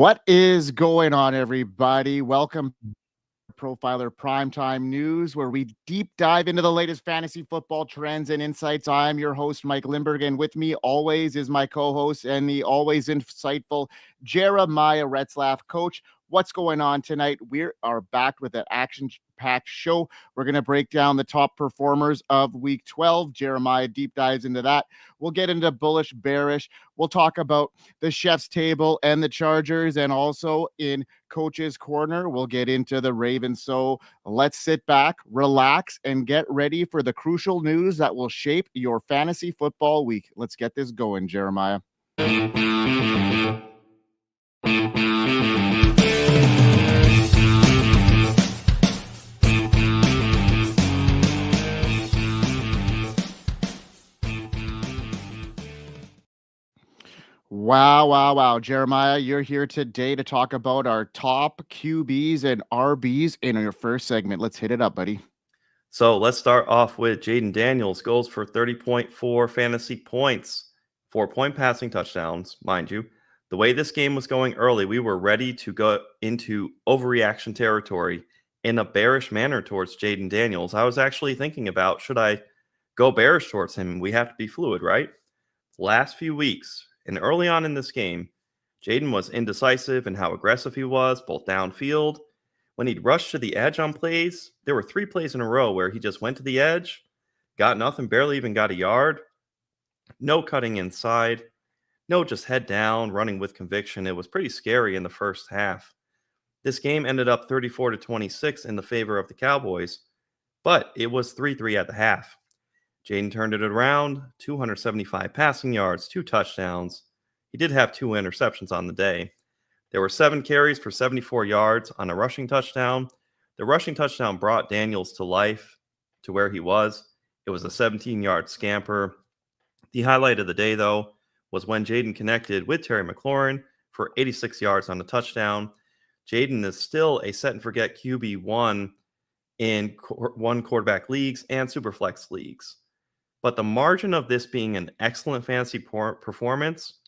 What is going on, everybody? Welcome to Profiler Primetime News, where we deep dive into the latest fantasy football trends and insights. I'm your host, Mike Lindberg, and with me always is my co-host and the always insightful Jeremiah Retzlaff. Coach, what's going on tonight? We are back with an action-packed show. We're going to break down the top performers of Week 12. Jeremiah deep dives into that. We'll get into Bullish, Bearish. We'll talk about the Chef's Table and the Chargers, and also in Coach's Corner, we'll get into the Ravens. So let's sit back, relax, and get ready for the crucial news that will shape your fantasy football week. Let's get this going, Jeremiah. Wow. Jeremiah, you're here today to talk about our top QBs and RBs in your first segment. Let's hit it up, buddy. So let's start off with Jaden Daniels. Goes for 30.4 fantasy points, 4-point passing touchdowns, mind you. The way this game was going early, we were ready to go into overreaction territory in a bearish manner towards Jaden Daniels. I was actually thinking about, should I go bearish towards him? We have to be fluid, right? Last few weeks, and early on in this game, Jaden was indecisive in how aggressive he was, both downfield. When he'd rush to the edge on plays, there were 3 plays in a row where he just went to the edge, got nothing, barely even got a yard. No cutting inside. No just head down, running with conviction. It was pretty scary in the first half. This game ended up 34-26 in the favor of the Cowboys, but it was 3-3 at the half. Jaden turned it around, 275 passing yards, 2 touchdowns. He did have 2 interceptions on the day. There were 7 carries for 74 yards on a rushing touchdown. The rushing touchdown brought Daniels to life, to where he was. It was a 17-yard scamper. The highlight of the day, though, was when Jaden connected with Terry McLaurin for 86 yards on a touchdown. Jaden is still a set-and-forget QB1 in one quarterback leagues and Superflex leagues. But the margin of this being an excellent fantasy performance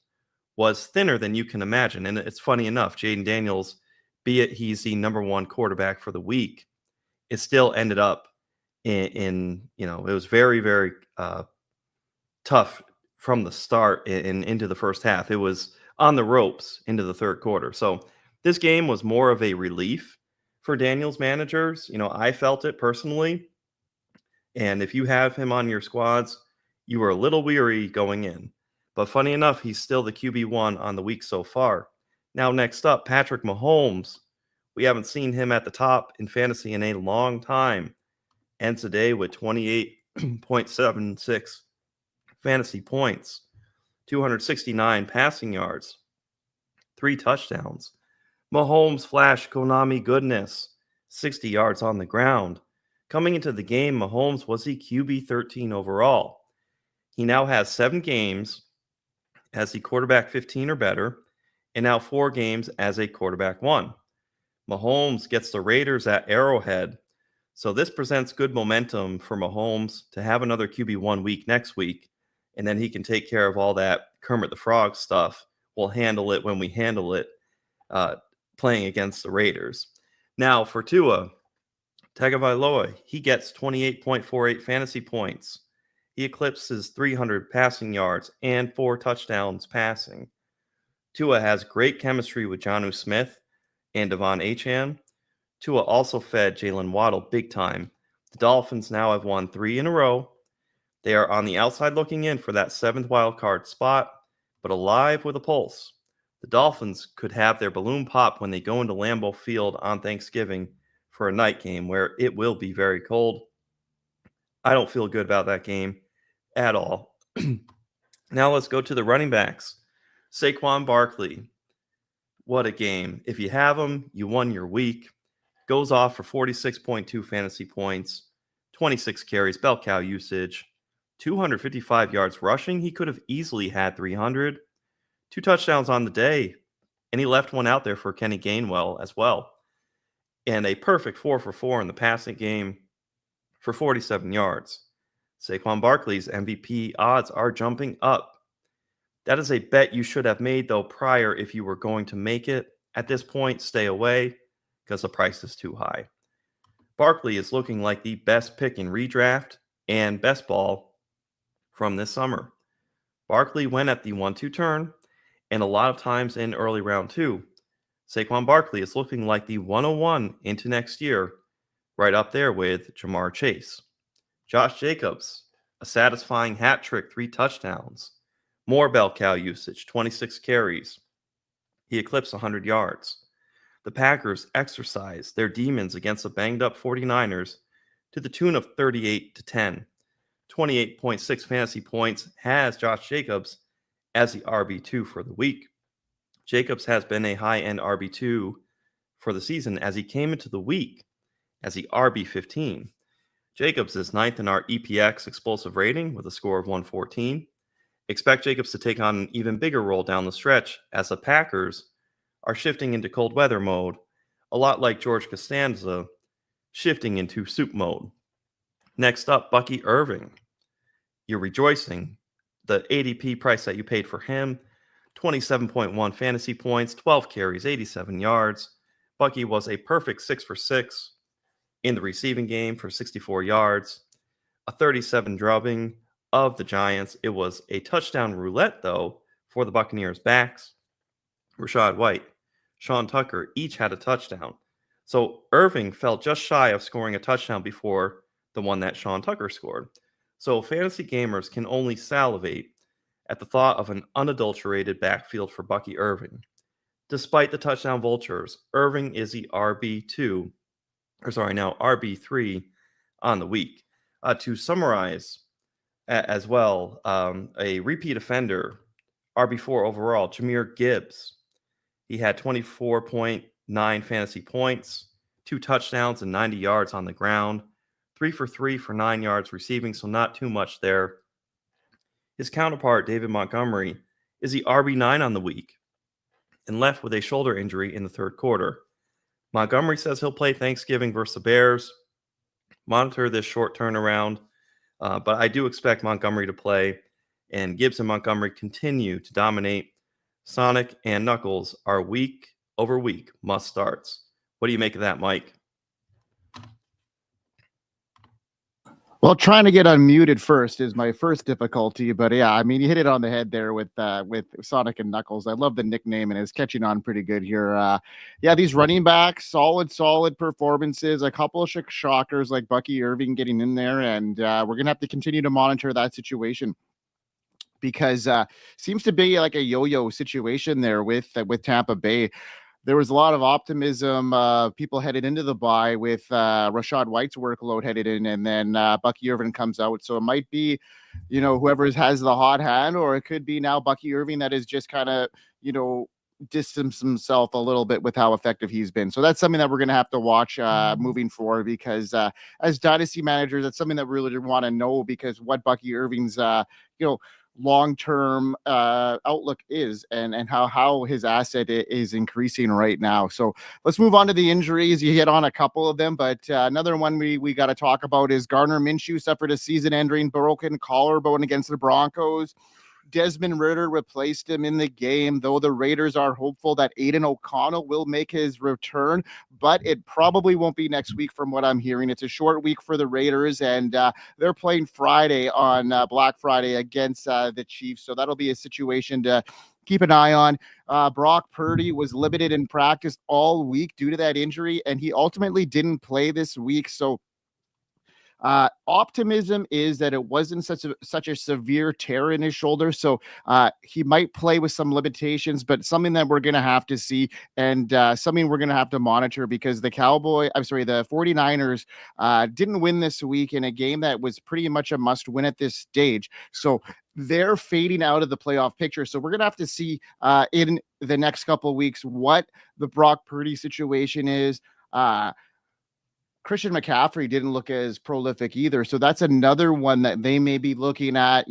was thinner than you can imagine. And it's funny enough, Jaden Daniels, be it he's the number 1 quarterback for the week, it still ended up in it was very, very tough from the start and into the first half. It was on the ropes into the third quarter. So this game was more of a relief for Daniels managers. I felt it personally. And if you have him on your squads, you were a little weary going in. But funny enough, he's still the QB1 on the week so far. Now, next up, Patrick Mahomes. We haven't seen him at the top in fantasy in a long time. Ends the day with 28.76 fantasy points, 269 passing yards, 3 touchdowns. Mahomes flashed Konami goodness, 60 yards on the ground. Coming into the game, Mahomes was the QB 13 overall. He now has 7 games as the quarterback 15 or better, and now 4 games as a quarterback 1. Mahomes gets the Raiders at Arrowhead, so this presents good momentum for Mahomes to have another QB1 week next week, and then he can take care of all that Kermit the Frog stuff. We'll handle it when we handle it, playing against the Raiders. Now, for Tua Tagovailoa, he gets 28.48 fantasy points. He eclipses 300 passing yards and 4 touchdowns passing. Tua has great chemistry with Jonnu Smith and Devon Achane. Tua also fed Jalen Waddle big time. The Dolphins now have won 3 in a row. They are on the outside looking in for that 7th wild card spot, but alive with a pulse. The Dolphins could have their balloon pop when they go into Lambeau Field on Thanksgiving for a night game where it will be very cold. I don't feel good about that game at all. Now let's go to the running backs. Saquon Barkley. What a game. If you have him, you won your week. Goes off for 46.2 fantasy points, 26 carries, bell cow usage, 255 yards rushing. He could have easily had 300. 2 touchdowns on the day, and he left one out there for Kenny Gainwell as well. And a perfect 4 for 4 in the passing game for 47 yards. Saquon Barkley's MVP odds are jumping up. That is a bet you should have made, though, prior if you were going to make it. At this point, stay away because the price is too high. Barkley is looking like the best pick in redraft and best ball from this summer. Barkley went at the 1-2 turn and a lot of times in early round 2. Saquon Barkley is looking like the 101 into next year, right up there with Jamar Chase. Josh Jacobs, a satisfying hat trick, 3 touchdowns. More bell cow usage, 26 carries. He eclipsed 100 yards. The Packers exercised their demons against the banged-up 49ers to the tune of 38-10. 28.6 fantasy points has Josh Jacobs as the RB2 for the week. Jacobs has been a high-end RB2 for the season as he came into the week as the RB15. Jacobs is 9th in our EPX explosive rating with a score of 114. Expect Jacobs to take on an even bigger role down the stretch as the Packers are shifting into cold weather mode, a lot like George Costanza shifting into soup mode. Next up, Bucky Irving. You're rejoicing. The ADP price that you paid for him, 27.1 fantasy points, 12 carries, 87 yards. Bucky was a perfect 6 for 6 in the receiving game for 64 yards, a 37 drubbing of the Giants. It was a touchdown roulette, though, for the Buccaneers' backs. Rashad White, Sean Tucker each had a touchdown. So Irving fell just shy of scoring a touchdown before the one that Sean Tucker scored. So fantasy gamers can only salivate at the thought of an unadulterated backfield for Bucky Irving. Despite the touchdown vultures, Irving is the RB3 on the week. To summarize as well, a repeat offender, RB4 overall, Jahmyr Gibbs. He had 24.9 fantasy points, 2 touchdowns and 90 yards on the ground, 3 for 3 for 9 yards receiving, so not too much there. His counterpart, David Montgomery, is the RB9 on the week and left with a shoulder injury in the third quarter. Montgomery says he'll play Thanksgiving versus the Bears. Monitor this short turnaround, but I do expect Montgomery to play, and Gibbs and Montgomery continue to dominate. Sonic and Knuckles are week over week must starts. What do you make of that, Mike? Well, trying to get unmuted first is my first difficulty, but yeah, I mean, you hit it on the head there with Sonic and Knuckles. I love the nickname, and it's catching on pretty good here. Yeah, these running backs, solid performances. A couple of shockers like Bucky Irving getting in there, and we're gonna have to continue to monitor that situation because seems to be like a yo-yo situation there with Tampa Bay. There was a lot of optimism. People headed into the bye with Rashad White's workload headed in, and then Bucky Irving comes out. So it might be, whoever has the hot hand, or it could be now Bucky Irving that is just kind of, distance himself a little bit with how effective he's been. So that's something that we're going to have to watch moving forward because as dynasty managers, that's something that we really want to know because what Bucky Irving's, long-term outlook is and how his asset is increasing right now. So let's move on to the injuries. You hit on a couple of them, but another one we got to talk about is Gardner Minshew suffered a season-ending broken collarbone against the Broncos. Desmond Ridder replaced him in the game, though the Raiders are hopeful that Aiden O'Connell will make his return, but it probably won't be next week from what I'm hearing. It's a short week for the Raiders, and they're playing Friday on Black Friday against the Chiefs, so that'll be a situation to keep an eye on. Brock Purdy was limited in practice all week due to that injury, and he ultimately didn't play this week, so optimism is that it wasn't such a severe tear in his shoulder. So he might play with some limitations, but something that we're going to have to see and something we're going to have to monitor because the 49ers didn't win this week in a game that was pretty much a must win at this stage. So they're fading out of the playoff picture. So we're going to have to see in the next couple of weeks what the Brock Purdy situation is. Christian McCaffrey didn't look as prolific either. So that's another one that they may be looking at,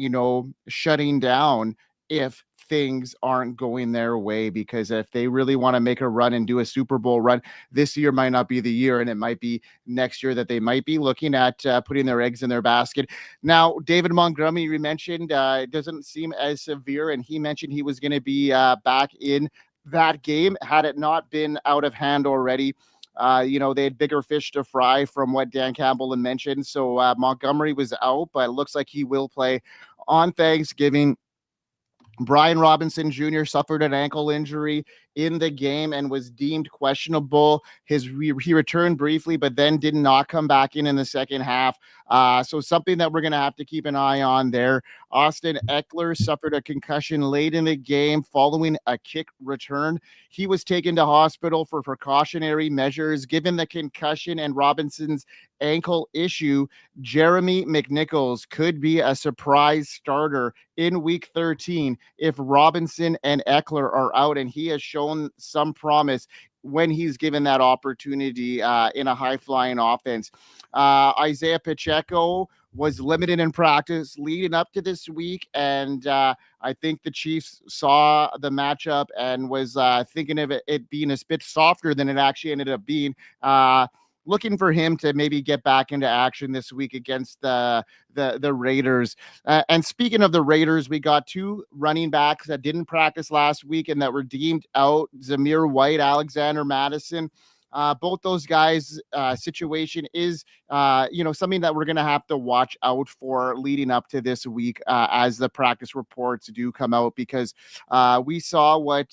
shutting down if things aren't going their way, because if they really want to make a run and do a Super Bowl run, this year might not be the year, and it might be next year that they might be looking at putting their eggs in their basket. Now, David Montgomery, you mentioned, it doesn't seem as severe, and he mentioned he was going to be back in that game had it not been out of hand already. They had bigger fish to fry from what Dan Campbell had mentioned. So Montgomery was out, but it looks like he will play on Thanksgiving. Brian Robinson Jr. suffered an ankle injury in the game and was deemed questionable. He returned briefly, but then did not come back in the second half. So something that we're going to have to keep an eye on there. Austin Eckler suffered a concussion late in the game following a kick return. He was taken to hospital for precautionary measures. Given the concussion and Robinson's ankle issue, Jeremy McNichols could be a surprise starter in week 13 if Robinson and Eckler are out, and he has shown some promise when he's given that opportunity in a high-flying offense. Isaiah Pacheco was limited in practice leading up to this week, and I think the Chiefs saw the matchup and was thinking of it being a bit softer than it actually ended up being. Looking for him to maybe get back into action this week against the Raiders. And speaking of the Raiders, we got two running backs that didn't practice last week and that were deemed out: Zamir White, Alexander Madison. Both those guys' situation is, something that we're going to have to watch out for leading up to this week as the practice reports do come out, because we saw what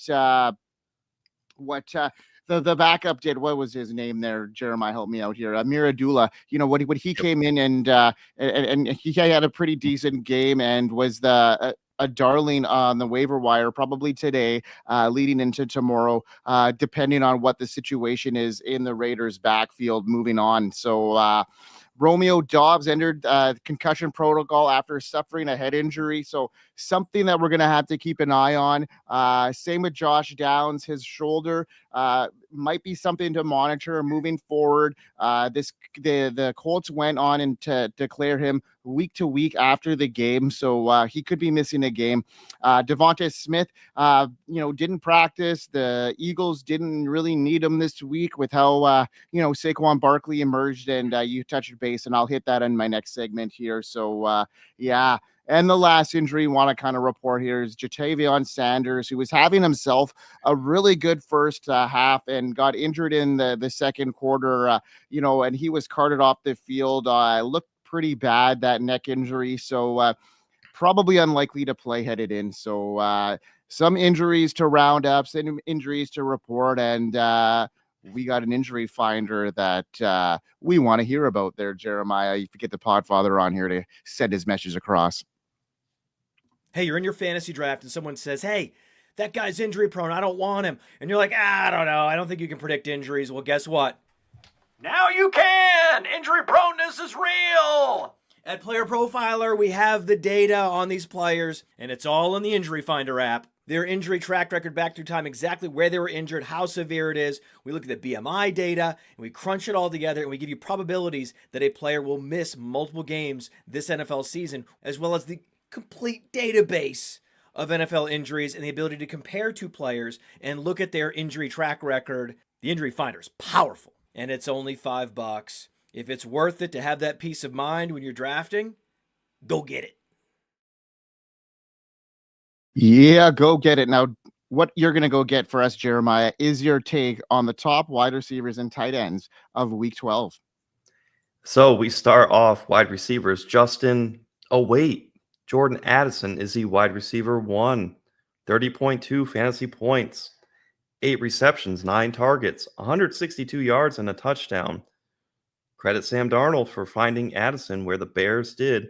the backup did. What was his name there? Jeremiah, help me out here. Amir Abdullah. What he came in and he had a pretty decent game and was a darling on the waiver wire probably today, leading into tomorrow, depending on what the situation is in the Raiders backfield moving on. So Romeo Doubs entered concussion protocol after suffering a head injury. So something that we're going to have to keep an eye on. Same with Josh Downs. His shoulder might be something to monitor moving forward. The Colts went on and to declare him week to week after the game. So he could be missing a game. Devonta Smith, didn't practice. The Eagles didn't really need him this week with how, Saquon Barkley emerged, and you touched base, and I'll hit that in my next segment here. So, yeah. And the last injury I want to kind of report here is Jatavion Sanders, who was having himself a really good first half and got injured in the second quarter, and he was carted off the field. Looked pretty bad, that neck injury. So probably unlikely to play headed in. So some injuries to round up, some injuries to report, and we got an injury finder that we want to hear about there, Jeremiah. You could get the Podfather on here to send his message across. Hey, you're in your fantasy draft and someone says, hey, that guy's injury prone, I don't want him. And you're like, I don't know, I don't think you can predict injuries. Well, guess what? Now you can! Injury proneness is real! At Player Profiler, we have the data on these players, and it's all in the Injury Finder app. Their injury track record back through time, exactly where they were injured, how severe it is. We look at the BMI data, and we crunch it all together, and we give you probabilities that a player will miss multiple games this NFL season, as well as the complete database of NFL injuries and the ability to compare two players and look at their injury track record. The Injury Finder is powerful, and it's only $5. If it's worth it to have that peace of mind when you're drafting, go get it. Yeah, go get it. Now, what you're going to go get for us, Jeremiah, is your take on the top wide receivers and tight ends of Week 12. So we start off wide receivers. Justin, Jordan Addison is the wide receiver 1, 30.2 fantasy points, 8 receptions, 9 targets, 162 yards, and a touchdown. Credit Sam Darnold for finding Addison where the Bears did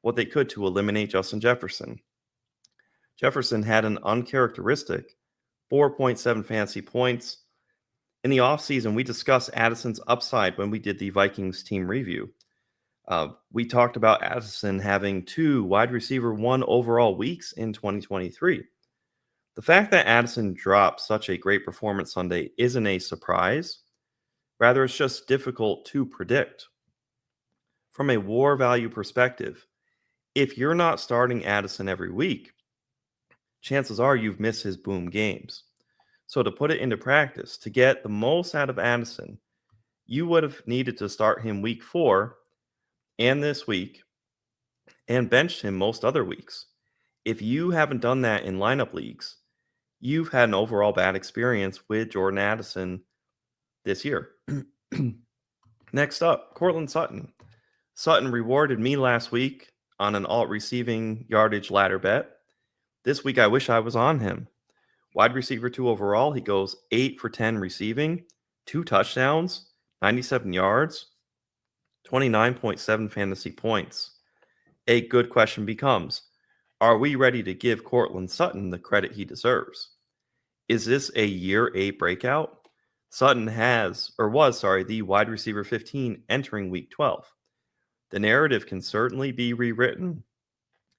what they could to eliminate Justin Jefferson. Jefferson had an uncharacteristic 4.7 fantasy points. In the offseason, we discussed Addison's upside when we did the Vikings team review. We talked about Addison having 2 wide receiver 1 overall weeks in 2023. The fact that Addison dropped such a great performance Sunday isn't a surprise. Rather, it's just difficult to predict. From a WAR value perspective, if you're not starting Addison every week, chances are you've missed his boom games. So to put it into practice, to get the most out of Addison, you would have needed to start him week 4 and this week and benched him most other weeks. If you haven't done that in lineup leagues, you've had an overall bad experience with Jordan Addison this year. Next up, Cortland Sutton. Sutton rewarded me last week on an alt receiving yardage ladder bet. This week, I wish I was on him. Wide receiver 2 overall, he goes 8 for 10 receiving, 2 touchdowns, 97 yards, 29.7 fantasy points. A good question becomes, are we ready to give Cortland Sutton the credit he deserves? Is this a year 8 breakout? Sutton was the wide receiver 15 entering week 12. The narrative can certainly be rewritten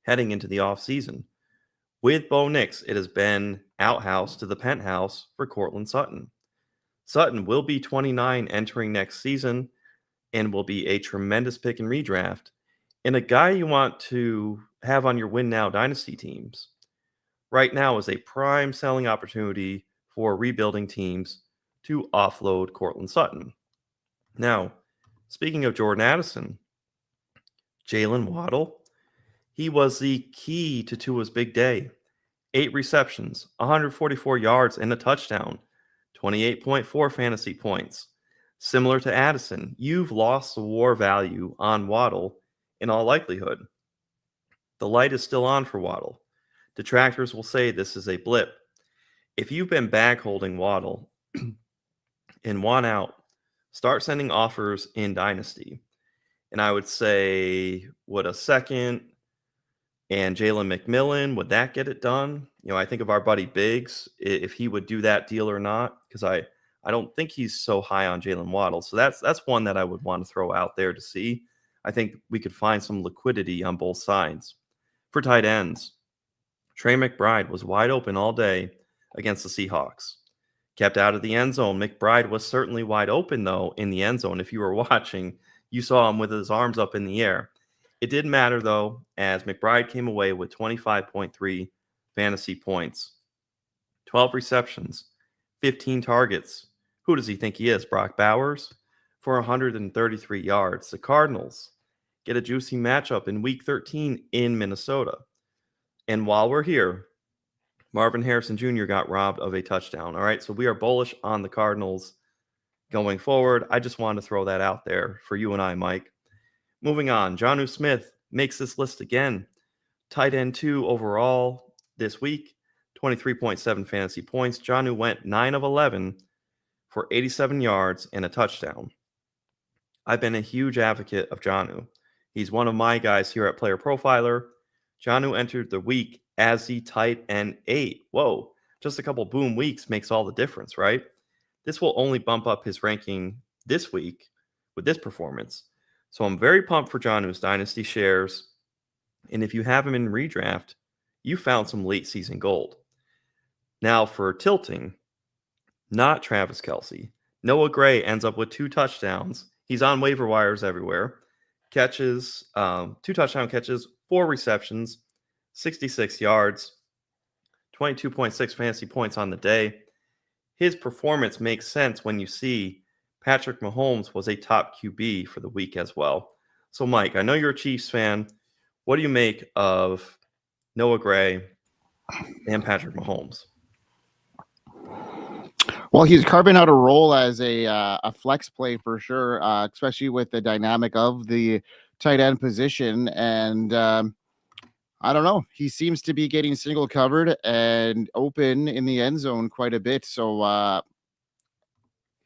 heading into the offseason. With Bo Nix, it has been outhouse to the penthouse for Cortland Sutton. Sutton will be 29 entering next season and will be a tremendous pick in redraft and a guy you want to have on your win now dynasty teams. Right now is a prime selling opportunity for rebuilding teams to offload Cortland Sutton. Now, speaking of Jordan Addison, Jalen Waddle, he was the key to Tua's big day. 8 receptions, 144 yards, and a touchdown, 28.4 fantasy points. Similar to Addison, you've lost the war value on Waddle in all likelihood. The light is still on for Waddle. Detractors will say this is a blip. If you've been bag holding Waddle and want out, start sending offers in Dynasty. And I would say, would a second and Jalen McMillan, would that get it done? I think of our buddy Biggs, if he would do that deal or not, because I don't think he's so high on Jalen Waddle. So that's one that I would want to throw out there to see. I think we could find some liquidity on both sides. For tight ends, Trey McBride was wide open all day against the Seahawks. Kept out of the end zone. McBride was certainly wide open, though, in the end zone. If you were watching, you saw him with his arms up in the air. It didn't matter, though, as McBride came away with 25.3 fantasy points, 12 receptions, 15 targets. Who does he think he is, Brock Bowers? For 133 yards. The Cardinals get a juicy matchup in Week 13 in Minnesota. And while we're here, Marvin Harrison Jr. got robbed of a touchdown. All right, so we are bullish on the Cardinals going forward. I just wanted to throw that out there for you and I, Mike. Moving on, Jonnu Smith makes this list again. Tight end 2 overall this week, 23.7 fantasy points. Jonnu went 9 of 11 for 87 yards and a touchdown. I've been a huge advocate of Jonnu. He's one of my guys here at Player Profiler. Jonnu entered the week as the tight end 8. Whoa, just a couple boom weeks makes all the difference, right? This will only bump up his ranking this week with this performance. So I'm very pumped for Jonnu's dynasty shares. And if you have him in redraft, you found some late season gold. Now for tilting, not Travis Kelce. Noah Gray ends up with 2 touchdowns. He's on waiver wires everywhere. Catches, 2 touchdown catches, 4 receptions, 66 yards, 22.6 fantasy points on the day. His performance makes sense when you see Patrick Mahomes was a top QB for the week as well. So, Mike, I know you're a Chiefs fan. What do you make of Noah Gray and Patrick Mahomes? Well, he's carving out a role as a flex play for sure, especially with the dynamic of the tight end position. And I don't know. He seems to be getting single covered and open in the end zone quite a bit. So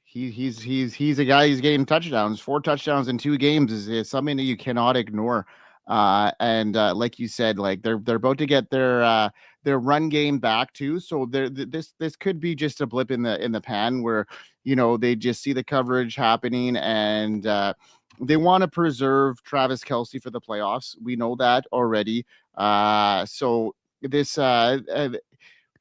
he's a guy who's getting touchdowns. 4 touchdowns in 2 games is something that you cannot ignore. And like you said, like they're about to get their run game back too. So this could be just a blip in the pan where they just see the coverage happening and they want to preserve Travis Kelce for the playoffs. We know that already. So this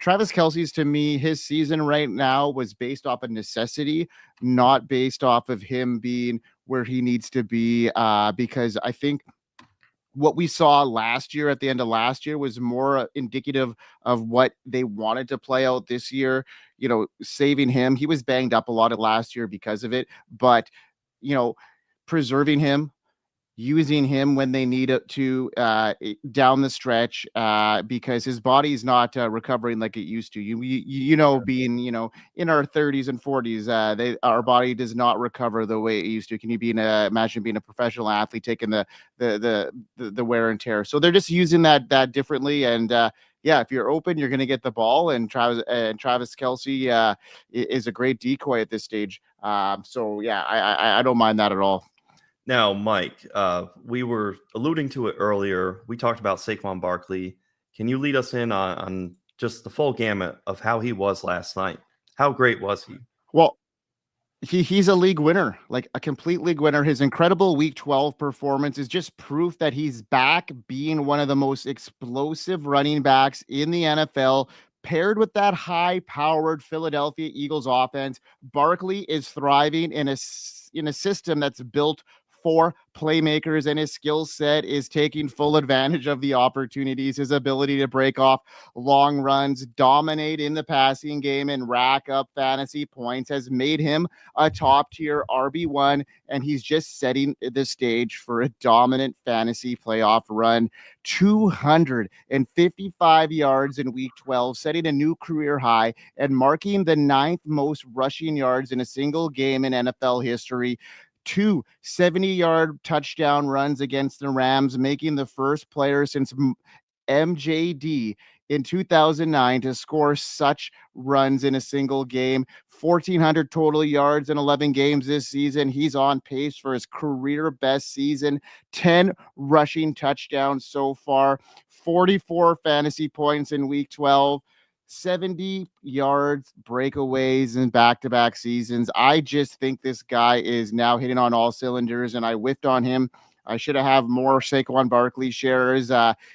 Travis Kelce's, to me, his season right now was based off of necessity, not based off of him being where he needs to be. Because I think what we saw last year at the end of last year was more indicative of what they wanted to play out this year, saving him. He was banged up a lot of last year because of it, but, preserving him, using him when they need it to down the stretch because his body's not recovering like it used to. Being in our 30s and 40s, our body does not recover the way it used to. Can you imagine being a professional athlete taking the wear and tear? So they're just using that differently. And yeah, if you're open, you're going to get the ball. And Travis Kelce is a great decoy at this stage. So yeah, I don't mind that at all. Now, Mike, we were alluding to it earlier. We talked about Saquon Barkley. Can you lead us in on just the full gamut of how he was last night? How great was he? Well, he's a league winner, like a complete league winner. His incredible Week 12 performance is just proof that he's back being one of the most explosive running backs in the NFL. Paired with that high-powered Philadelphia Eagles offense, Barkley is thriving in a system that's built for playmakers, and his skill set is taking full advantage of the opportunities. His ability to break off long runs, dominate in the passing game, and rack up fantasy points has made him a top-tier RB1, and he's just setting the stage for a dominant fantasy playoff run. 255 yards in Week 12, setting a new career high and marking the 9th most rushing yards in a single game in NFL history. 2 70-yard touchdown runs against the Rams, making the first player since MJD in 2009 to score such runs in a single game. 1,400 total yards in 11 games this season. He's on pace for his career best season. 10 rushing touchdowns so far. 44 fantasy points in Week 12. 70 yards, breakaways in back-to-back seasons. I just think this guy is now hitting on all cylinders, and I whiffed on him. I should have more Saquon Barkley shares.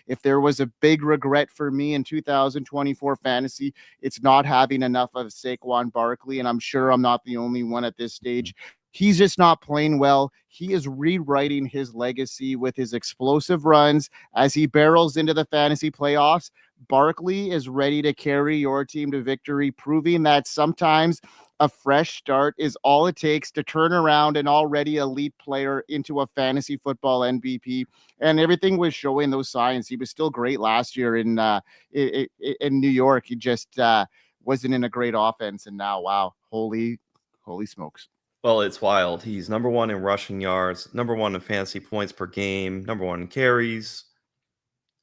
If there was a big regret for me in 2024 fantasy, it's not having enough of Saquon Barkley, and I'm sure I'm not the only one at this stage. He's just not playing well. He is rewriting his legacy with his explosive runs as he barrels into the fantasy playoffs. Barkley is ready to carry your team to victory, proving that sometimes a fresh start is all it takes to turn around an already elite player into a fantasy football MVP. And everything was showing those signs. He was still great last year in New York. He just wasn't in a great offense. And now, wow, holy smokes. Well, it's wild. He's number 1 in rushing yards, number 1 in fantasy points per game, number 1 in carries.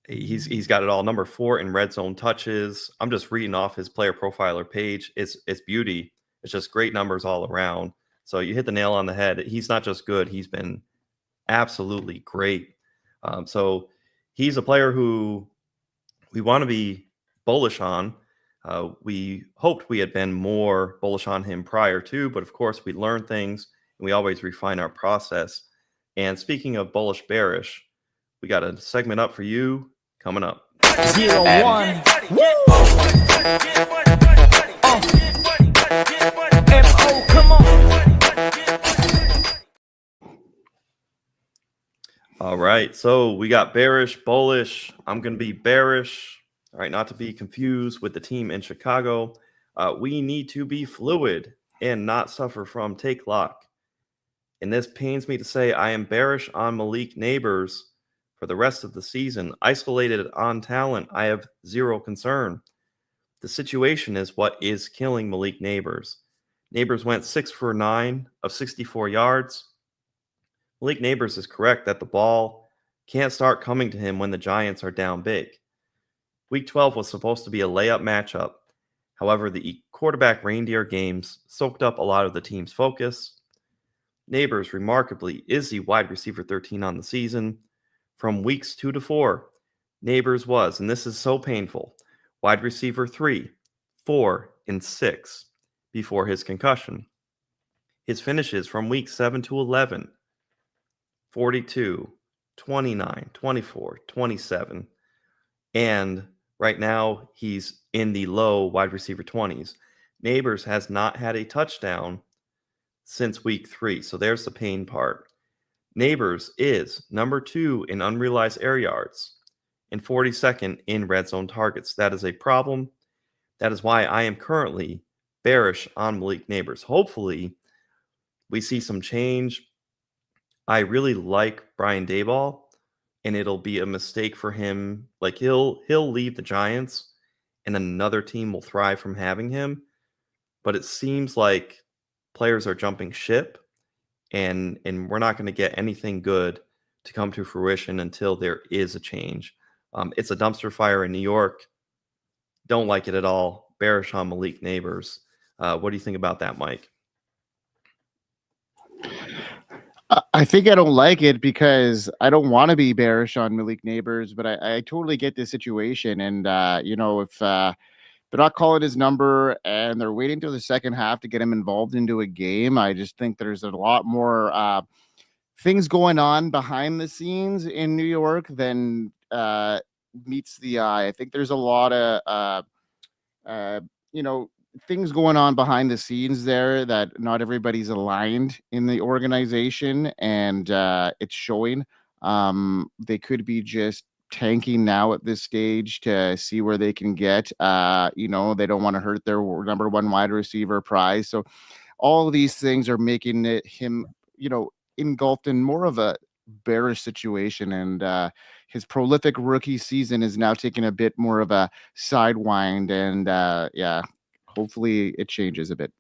He's got it all. Number 4 in red zone touches. I'm just reading off his player profiler page. It's beauty. It's just great numbers all around. So you hit the nail on the head. He's not just good. He's been absolutely great. So he's a player who we want to be bullish on. We hoped we had been more bullish on him prior to, but of course we learn things and we always refine our process. And speaking of bullish bearish, we got a segment up for you coming up. 0-1. M.O. Come on. All right, so we got bearish, bullish. I'm going to be bearish. All right, not to be confused with the team in Chicago. We need to be fluid and not suffer from take lock. And this pains me to say I am bearish on Malik Nabers for the rest of the season. Isolated on talent, I have zero concern. The situation is what is killing Malik Nabers. Nabers went 6 for 9 of 64 yards. Malik Nabers is correct that the ball can't start coming to him when the Giants are down big. Week 12 was supposed to be a layup matchup. However, the quarterback reindeer games soaked up a lot of the team's focus. Nabers, remarkably, is the wide receiver 13 on the season. From weeks 2 to 4, Nabers was, and this is so painful, wide receiver 3, 4, and 6 before his concussion. His finishes from week 7 to 11, 42, 29, 24, 27, and right now he's in the low wide receiver 20s. Nabers has not had a touchdown since week 3, so there's the pain part. Nabers is number 2 in unrealized air yards and 42nd in red zone targets. That is a problem. That is why I am currently bearish on Malik Nabers. Hopefully, we see some change. I really like Brian Daboll, and it'll be a mistake for him. Like he'll leave the Giants, and another team will thrive from having him. But it seems like players are jumping ship, and we're not going to get anything good to come to fruition until there is a change. It's a dumpster fire in New York. Don't like it at all. Bearish on Malik Nabers. What do you think about that, Mike? I think I don't like it because I don't want to be bearish on Malik Nabers, but I totally get this situation. And, if they're not calling his number and they're waiting till the second half to get him involved into a game, I just think there's a lot more things going on behind the scenes in New York than meets the eye. I think there's a lot of, uh, you know, things going on behind the scenes there that not everybody's aligned in the organization, and it's showing. They could be just tanking now at this stage to see where they can get. They don't want to hurt their number one wide receiver prize. So all of these things are making him, engulfed in more of a bearish situation, and his prolific rookie season is now taking a bit more of a sidewind, and hopefully it changes a bit.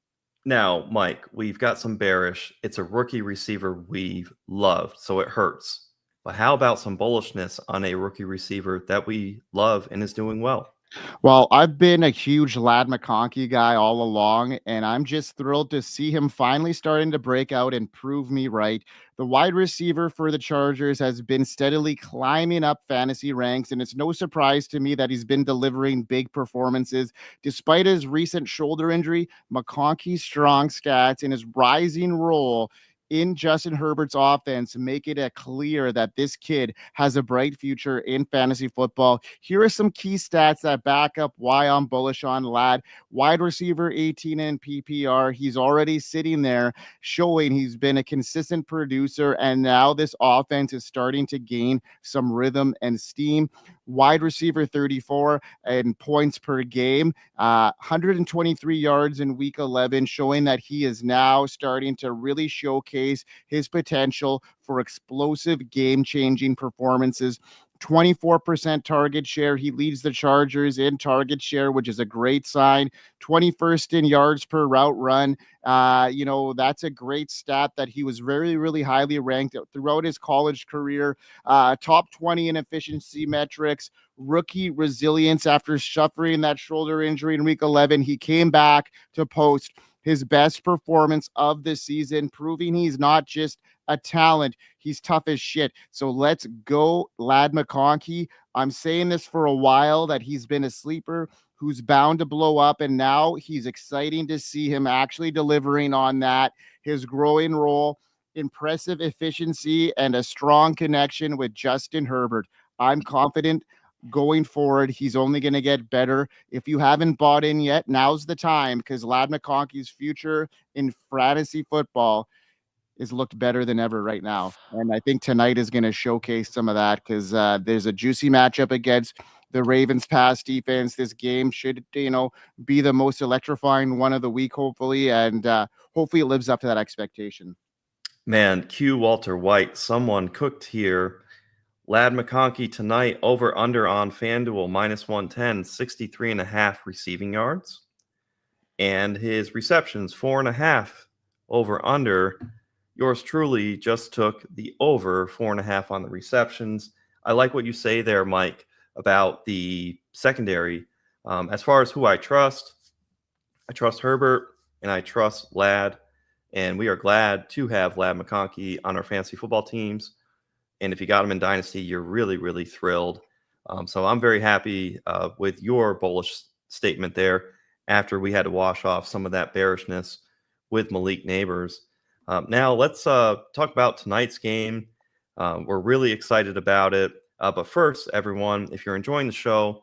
Now, Mike, we've got some bearish. It's a rookie receiver we've loved, so it hurts. But how about some bullishness on a rookie receiver that we love and is doing well? Well, I've been a huge Ladd McConkey guy all along, and I'm just thrilled to see him finally starting to break out and prove me right. The wide receiver for the Chargers has been steadily climbing up fantasy ranks, and it's no surprise to me that he's been delivering big performances. Despite his recent shoulder injury, McConkey's strong stats and his rising role in Justin Herbert's offense make it clear that this kid has a bright future in fantasy football. Here are some key stats that back up why I'm bullish on Ladd. Wide receiver 18 in PPR. He's already sitting there showing he's been a consistent producer, and now this offense is starting to gain some rhythm and steam. Wide receiver 34 and points per game, 123 yards in week 11, showing that he is now starting to really showcase his potential for explosive game-changing performances. 24% target share. He leads the Chargers in target share, which is a great sign. 21st in yards per route run. That's a great stat that he was very, really highly ranked throughout his college career. Top 20 in efficiency metrics. Rookie resilience after suffering that shoulder injury in week 11. He came back to post his best performance of the season, proving he's not just a talent, he's tough as shit. So let's go, Ladd McConkey. I'm saying this for a while that he's been a sleeper who's bound to blow up, and now he's exciting to see him actually delivering on that. His growing role, impressive efficiency, and a strong connection with Justin Herbert. I'm confident going forward, he's only going to get better. If you haven't bought in yet, now's the time, because Ladd McConkey's future in fantasy football is looked better than ever right now. And I think tonight is going to showcase some of that, because there's a juicy matchup against the Ravens pass defense. This game should, be the most electrifying one of the week, hopefully. And hopefully it lives up to that expectation. Man, Q Walter White, someone cooked here. Ladd McConkey tonight, over under on FanDuel, -110, 63.5 receiving yards. And his receptions, 4.5 over under. Yours truly just took the over 4.5 on the receptions. I like what you say there, Mike, about the secondary. As far as who I trust Herbert and I trust Ladd. And we are glad to have Ladd McConkey on our fantasy football teams. And if you got him in Dynasty, you're really, really thrilled. So I'm very happy with your bullish statement there after we had to wash off some of that bearishness with Malik Nabers. Now let's talk about tonight's game. We're really excited about it. But first, everyone, if you're enjoying the show,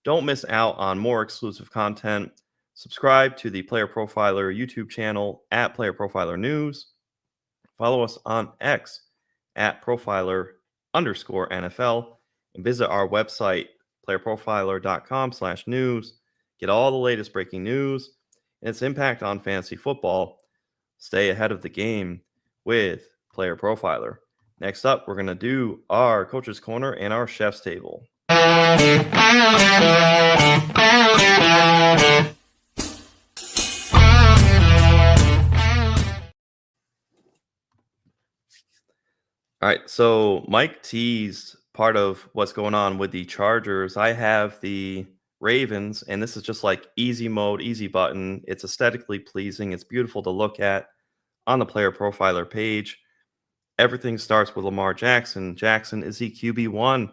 don't miss out on more exclusive content. Subscribe to the Player Profiler YouTube channel at Player Profiler News. Follow us on X at profiler_NFL, and visit our website, playerprofiler.com/news. Get all the latest breaking news and its impact on fantasy football. Stay ahead of the game with Player Profiler. Next up, we're going to do our Coach's Corner and our Chef's Table. All right, so Mike teased part of what's going on with the Chargers. I have the Ravens, and this is just like easy mode, easy button. It's aesthetically pleasing. It's beautiful to look at on the player profiler page. Everything starts with Lamar Jackson. Jackson is the QB1,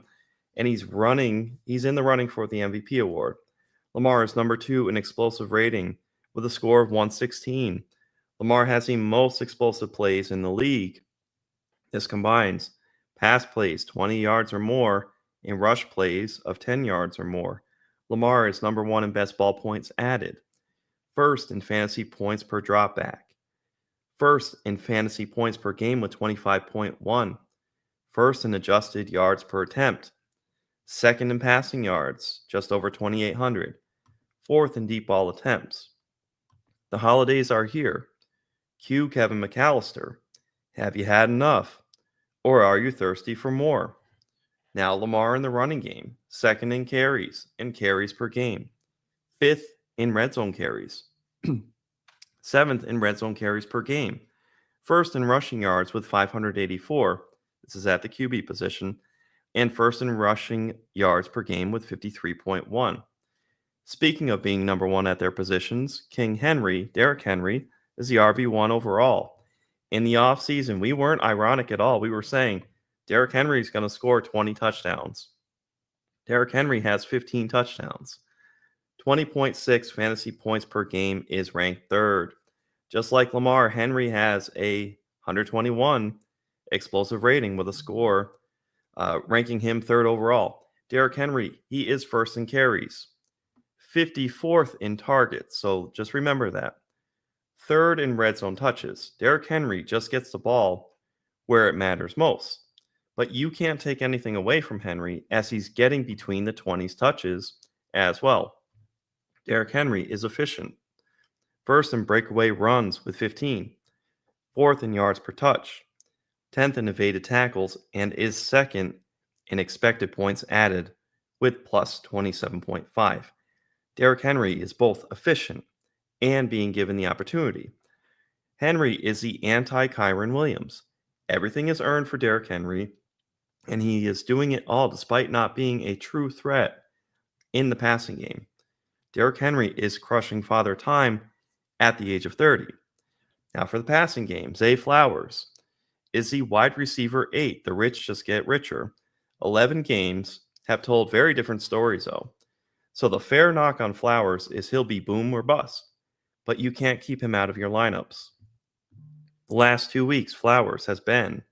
and he's in the running for the MVP award. Lamar is number 2 in explosive rating with a score of 116. Lamar has the most explosive plays in the league. This combines pass plays 20 yards or more and rush plays of 10 yards or more. Lamar is number 1 in best ball points added, first in fantasy points per dropback, first in fantasy points per game with 25.1, first in adjusted yards per attempt, second in passing yards, just over 2,800, fourth in deep ball attempts. The holidays are here. Cue Kevin McAllister. Have you had enough? Or are you thirsty for more? Now Lamar in the running game, second in carries and carries per game, fifth in red zone carries, seventh in red zone carries per game, first in rushing yards with 584. This is at the QB position, and first in rushing yards per game with 53.1. Speaking of being number 1 at their positions, Derrick Henry, is the RB1 overall. In the offseason, we weren't ironic at all. We were saying Derrick Henry is going to score 20 touchdowns. Derrick Henry has 15 touchdowns. 20.6 fantasy points per game is ranked 3rd. Just like Lamar, Henry has a 121 explosive rating with a score, ranking him 3rd overall. Derrick Henry, he is first in carries, 54th in targets. So just remember that. 3rd in red zone touches. Derrick Henry just gets the ball where it matters most. But you can't take anything away from Henry as he's getting between the 20s touches as well. Derrick Henry is efficient. 1st in breakaway runs with 15. 4th in yards per touch. 10th in evaded tackles, and is 2nd in expected points added with plus 27.5. Derrick Henry is both efficient and being given the opportunity. Henry is the anti-Kyren Williams. Everything is earned for Derrick Henry, and he is doing it all despite not being a true threat in the passing game. Derrick Henry is crushing father time at the age of 30. Now for the passing game, Zay Flowers is the wide receiver 8. The rich just get richer. 11 games have told very different stories, though. So the fair knock on Flowers is he'll be boom or bust, but you can't keep him out of your lineups. The last 2 weeks, Flowers has been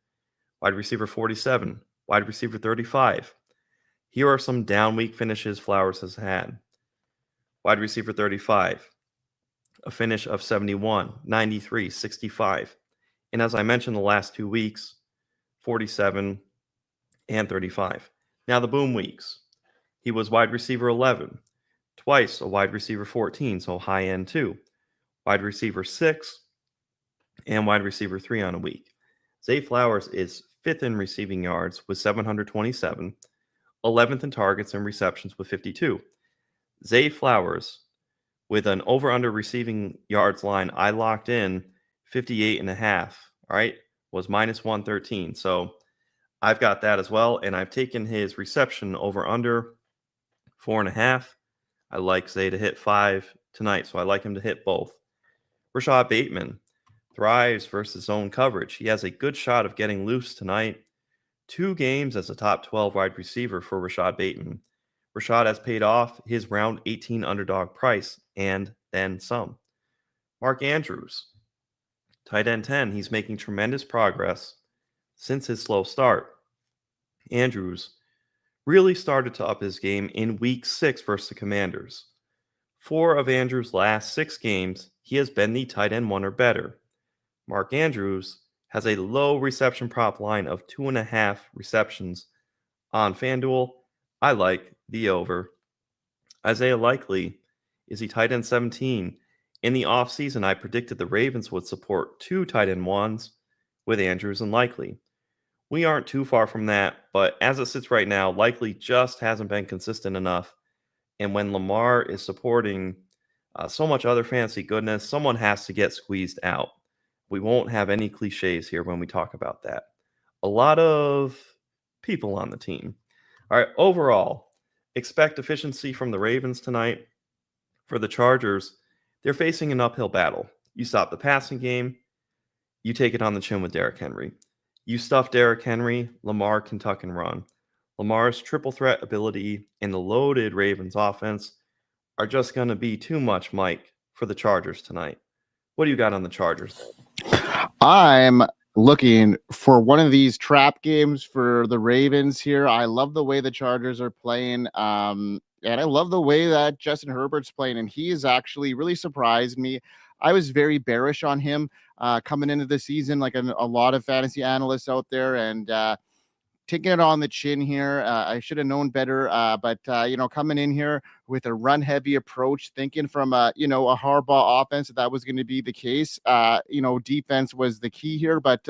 wide receiver 47, wide receiver 35. Here are some down week finishes Flowers has had. Wide receiver 35, a finish of 71, 93, 65. And as I mentioned, the last 2 weeks, 47 and 35. Now the boom weeks, he was wide receiver 11, twice a wide receiver 14, so high end 2, wide receiver 6, and wide receiver 3 on a week. Zay Flowers is 5th in receiving yards with 727, 11th in targets and receptions with 52. Zay Flowers, with an over-under receiving yards line, I locked in 58.5, all right, was minus 113. So I've got that as well, and I've taken his reception over-under 4.5. I like Zay to hit 5 tonight, so I like him to hit both. Rashad Bateman thrives versus zone coverage. He has a good shot of getting loose tonight. 2 games as a top 12 wide receiver for Rashad Bateman. Rashad has paid off his round 18 underdog price and then some. Mark Andrews, tight end 10. He's making tremendous progress since his slow start. Andrews really started to up his game in week 6 versus the Commanders. 4 of Andrews' last 6 games, he has been the tight end 1 or better. Mark Andrews has a low reception prop line of 2.5 receptions on FanDuel. I like the over. Isaiah Likely is the tight end 17. In the offseason, I predicted the Ravens would support 2 tight end 1s with Andrews and Likely. We aren't too far from that, but as it sits right now, likely just hasn't been consistent enough. And when Lamar is supporting so much other fantasy goodness, someone has to get squeezed out. We won't have any cliches here when we talk about that. A lot of people on the team. All right, overall, expect efficiency from the Ravens tonight. For the Chargers, they're facing an uphill battle. You stop the passing game, you take it on the chin with Derrick Henry. You stuff Derrick Henry, Lamar can tuck and run. Lamar's triple threat ability and the loaded Ravens offense are just going to be too much, Mike, for the Chargers tonight. What do you got on the Chargers? I'm looking for one of these trap games for the Ravens here. I love the way the Chargers are playing. And I love the way that Justin Herbert's playing. And he has actually really surprised me. I was very bearish on him coming into the season, like a lot of fantasy analysts out there. And taking it on the chin here. I should have known better, but coming in here with a run-heavy approach, thinking from a Harbaugh offense that was going to be the case. Defense was the key here, but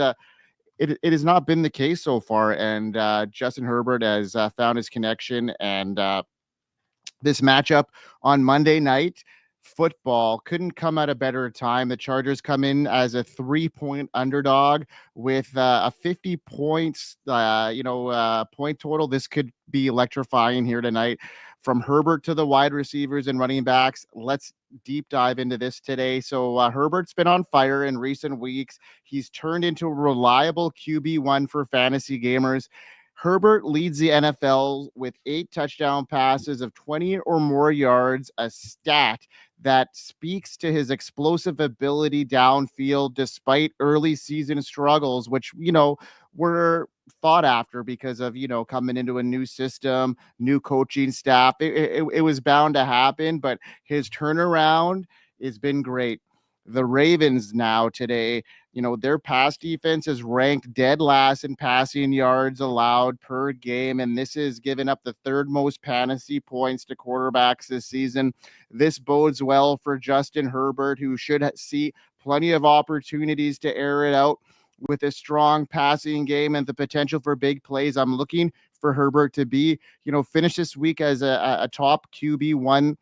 it has not been the case so far. And Justin Herbert has found his connection. And this matchup on Monday night football couldn't come at a better time. The Chargers come in as a 3-point underdog with a 50 points, point total. This could be electrifying here tonight. From Herbert to the wide receivers and running backs, let's deep dive into this today. So Herbert's been on fire in recent weeks. He's turned into a reliable QB1 for fantasy gamers. Herbert leads the NFL with 8 touchdown passes of 20 or more yards, a stat that speaks to his explosive ability downfield despite early season struggles, which, were thought after because of, coming into a new system, new coaching staff. It was bound to happen, but his turnaround has been great. The Ravens now today, their pass defense is ranked dead last in passing yards allowed per game, and this has given up the 3rd most fantasy points to quarterbacks this season. This bodes well for Justin Herbert, who should see plenty of opportunities to air it out with a strong passing game and the potential for big plays. I'm looking for Herbert to be, finish this week as a top QB1.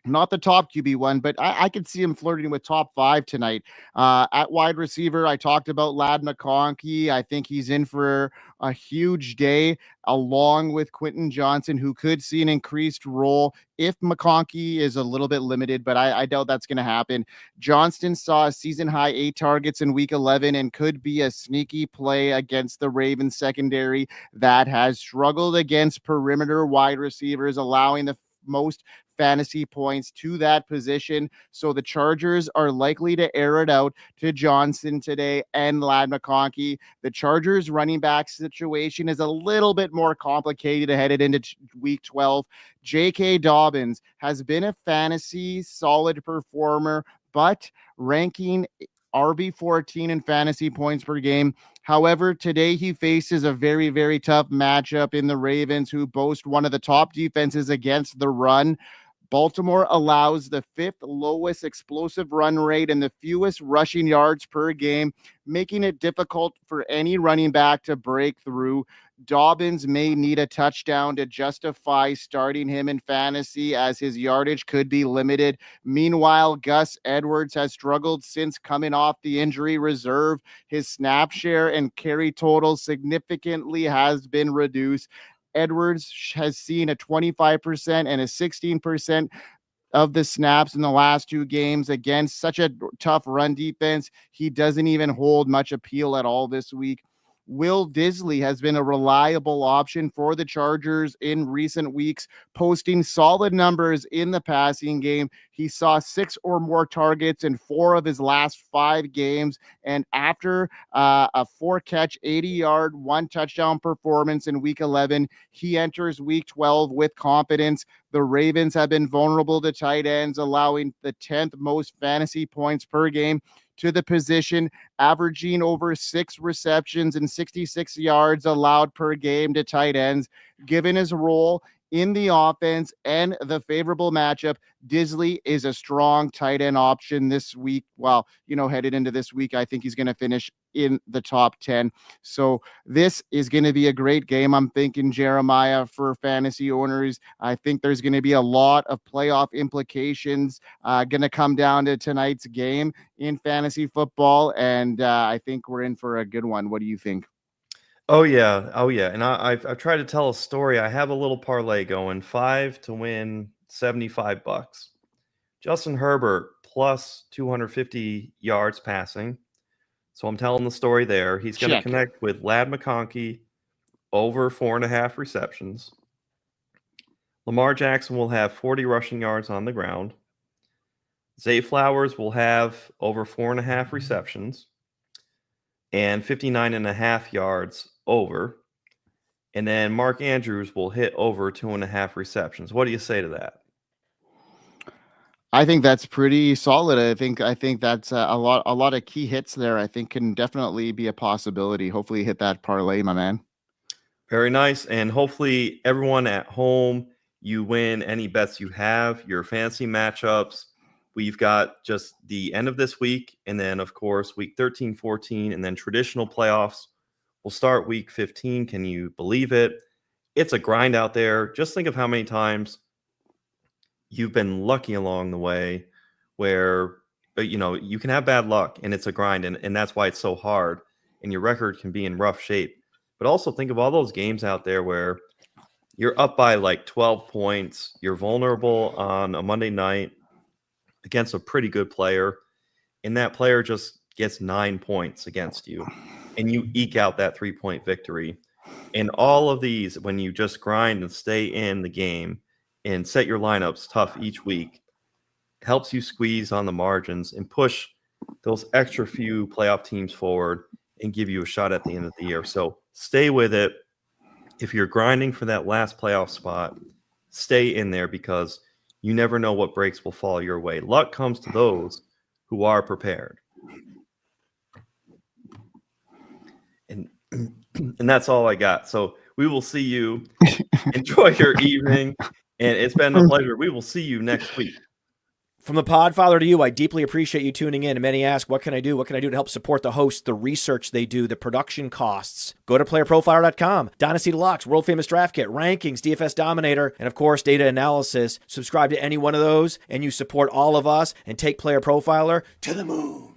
Not the top QB1, but I could see him flirting with top 5 tonight. At wide receiver, I talked about Ladd McConkey. I think he's in for a huge day, along with Quentin Johnson, who could see an increased role if McConkey is a little bit limited, but I doubt that's going to happen. Johnston saw a season-high 8 targets in Week 11 and could be a sneaky play against the Ravens secondary that has struggled against perimeter wide receivers, allowing the most fantasy points to that position. So the Chargers are likely to air it out to Johnson today and Ladd McConkey. The Chargers running back situation is a little bit more complicated headed into week 12. J.K. Dobbins has been a fantasy solid performer, but ranking RB14 in fantasy points per game. However, today he faces a very, very tough matchup in the Ravens, who boast one of the top defenses against the run. Baltimore allows the 5th lowest explosive run rate and the fewest rushing yards per game, making it difficult for any running back to break through. Dobbins may need a touchdown to justify starting him in fantasy, as his yardage could be limited. Meanwhile, Gus Edwards has struggled since coming off the injury reserve. His snap share and carry total significantly has been reduced. Edwards has seen a 25% and a 16% of the snaps in the last 2 games against such a tough run defense. He doesn't even hold much appeal at all this week. Will Disley has been a reliable option for the Chargers in recent weeks, posting solid numbers in the passing game. He saw 6 or more targets in 4 of his last 5 games. And after a 4-catch, 80-yard, 1 touchdown performance in week 11, he enters week 12 with confidence. The Ravens have been vulnerable to tight ends, allowing the 10th most fantasy points per game to the position, averaging over 6 receptions and 66 yards allowed per game to tight ends. Given his role in the offense and the favorable matchup, Disley is a strong tight end option this week. Well, headed into this week, I think he's going to finish in the top 10. So this is going to be a great game. I'm thinking Jeremiah for fantasy owners. I think there's going to be a lot of playoff implications going to come down to tonight's game in fantasy football. And I think we're in for a good one. What do you think? Oh yeah. And I've tried to tell a story. I have a little parlay going, 5 to win $75. Justin Herbert plus 250 yards passing. So I'm telling the story there. He's going to connect with Ladd McConkey over 4.5 receptions. Lamar Jackson will have 40 rushing yards on the ground. Zay Flowers will have over 4.5 receptions and 59.5 yards over. And then Mark Andrews will hit over 2.5 receptions. What do you say to that? I think that's pretty solid. I think that's a lot of key hits there. I think can definitely be a possibility. Hopefully hit that parlay, my man. Very nice. And hopefully everyone at home, you win any bets you have, your fantasy matchups. We've got just the end of this week, and then, of course, week 13, 14, and then traditional playoffs will start week 15. Can you believe it? It's a grind out there. Just think of how many times you've been lucky along the way where, you can have bad luck, and it's a grind, and that's why it's so hard, and your record can be in rough shape. But also think of all those games out there where you're up by like 12 points. You're vulnerable on a Monday night against a pretty good player, and that player just gets 9 points against you, and you eke out that 3-point victory. And all of these, when you just grind and stay in the game and set your lineups tough each week, helps you squeeze on the margins and push those extra few playoff teams forward and give you a shot at the end of the year. So stay with it. If you're grinding for that last playoff spot, stay in there, because you never know what breaks will fall your way. Luck comes to those who are prepared. And that's all I got. So we will see you. Enjoy your evening. And it's been a pleasure. We will see you next week. From the Podfather to you, I deeply appreciate you tuning in. And many ask, what can I do? What can I do to help support the hosts, the research they do, the production costs? Go to playerprofiler.com, Dynasty Deluxe, World Famous Draft Kit, Rankings, DFS Dominator, and of course, data analysis. Subscribe to any one of those, and you support all of us and take Player Profiler to the moon.